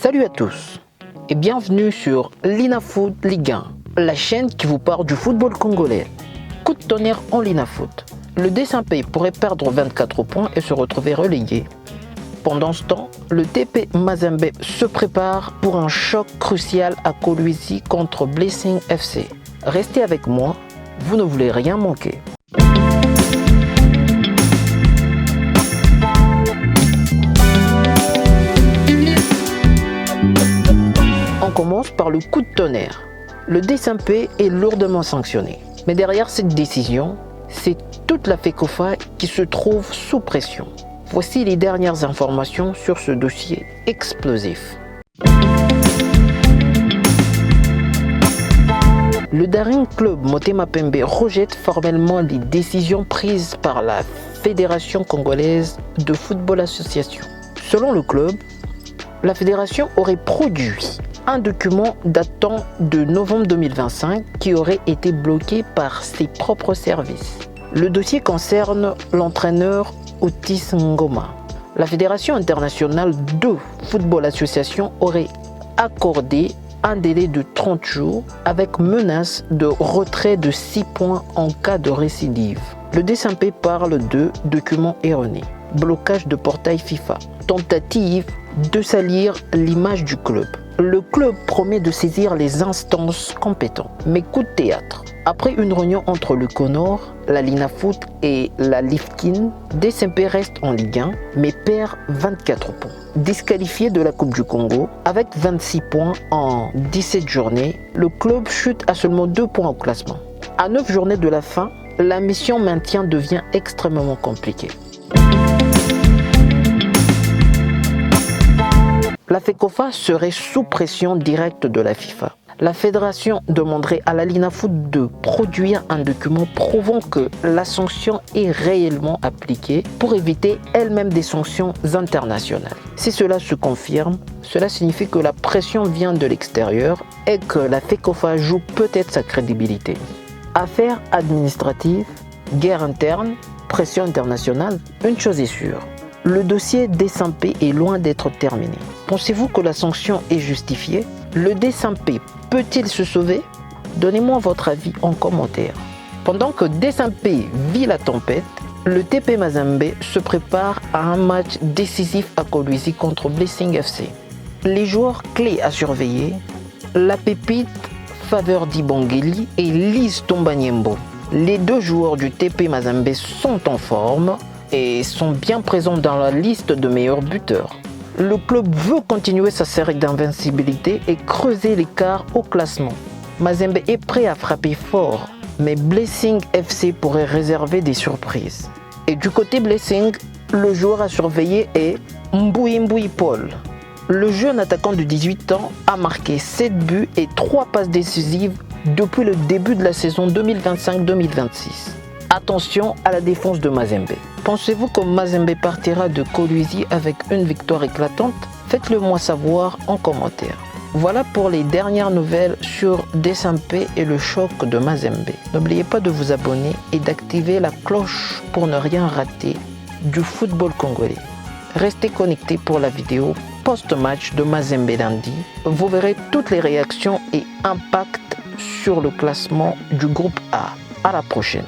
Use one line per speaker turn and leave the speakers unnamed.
Salut à tous et bienvenue sur Linafoot Ligue 1, la chaîne qui vous parle du football congolais. Coup de tonnerre en Linafoot. Le D-Saint-Pé pourrait perdre 24 points et se retrouver relégué. Pendant ce temps, le TP Mazembe se prépare pour un choc crucial à Kolwezi contre Blessing FC. Restez avec moi, vous ne voulez rien manquer. On commence par le coup de tonnerre. Le D-Saint-Pé est lourdement sanctionné. Mais derrière cette décision, c'est toute la FECOFA qui se trouve sous pression. Voici les dernières informations sur ce dossier explosif. Le Daring Club Motema Pembe rejette formellement les décisions prises par la Fédération congolaise de football association. Selon le club, la fédération aurait produit un document datant de novembre 2025 qui aurait été bloqué par ses propres services. Le dossier concerne l'entraîneur Otis Ngoma. La Fédération internationale de football association aurait accordé un délai de 30 jours avec menace de retrait de 6 points en cas de récidive. Le D-Saint-Pé parle de documents erronés, blocage de portail FIFA, tentative de salir l'image du club. Le club promet de saisir les instances compétentes. Mais coup de théâtre. Après une réunion entre le Conor, la Linafoot et la Lifkin, D-Saint-Pé reste en Ligue 1 mais perd 24 points. Disqualifié de la Coupe du Congo, avec 26 points en 17 journées, le club chute à seulement 2 points au classement. À 9 journées de la fin, la mission maintien devient extrêmement compliquée. La FECOFA serait sous pression directe de la FIFA. La fédération demanderait à la Linafoot de produire un document prouvant que la sanction est réellement appliquée pour éviter elle-même des sanctions internationales. Si cela se confirme, cela signifie que la pression vient de l'extérieur et que la FECOFA joue peut-être sa crédibilité. Affaires administratives, guerre interne, pression internationale, une chose est sûre. Le dossier D-Saint-Pé est loin d'être terminé. Pensez-vous que la sanction est justifiée? Le D-Saint-Pé peut-il se sauver? Donnez-moi votre avis en commentaire. Pendant que D-Saint-Pé vit la tempête, le TP Mazembe se prépare à un match décisif à Kolwezi contre Blessing FC. Les joueurs clés à surveiller, la pépite Faveur Dibangeli et Lise Tombanyembo. Les deux joueurs du TP Mazembe sont en forme et sont bien présents dans la liste de meilleurs buteurs. Le club veut continuer sa série d'invincibilité et creuser l'écart au classement. Mazembe est prêt à frapper fort, mais Blessing FC pourrait réserver des surprises. Et du côté Blessing, le joueur à surveiller est Mbouyi Paul. Le jeune attaquant de 18 ans a marqué 7 buts et 3 passes décisives depuis le début de la saison 2025-2026. Attention à la défense de Mazembe. Pensez-vous que Mazembe partira de Kolwezi avec une victoire éclatante? Faites-le moi savoir en commentaire. Voilà pour les dernières nouvelles sur D-Saint-Pé et le choc de Mazembe. N'oubliez pas de vous abonner et d'activer la cloche pour ne rien rater du football congolais. Restez connectés pour la vidéo post-match de Mazembe lundi. Vous verrez toutes les réactions et impacts sur le classement du groupe A. À la prochaine.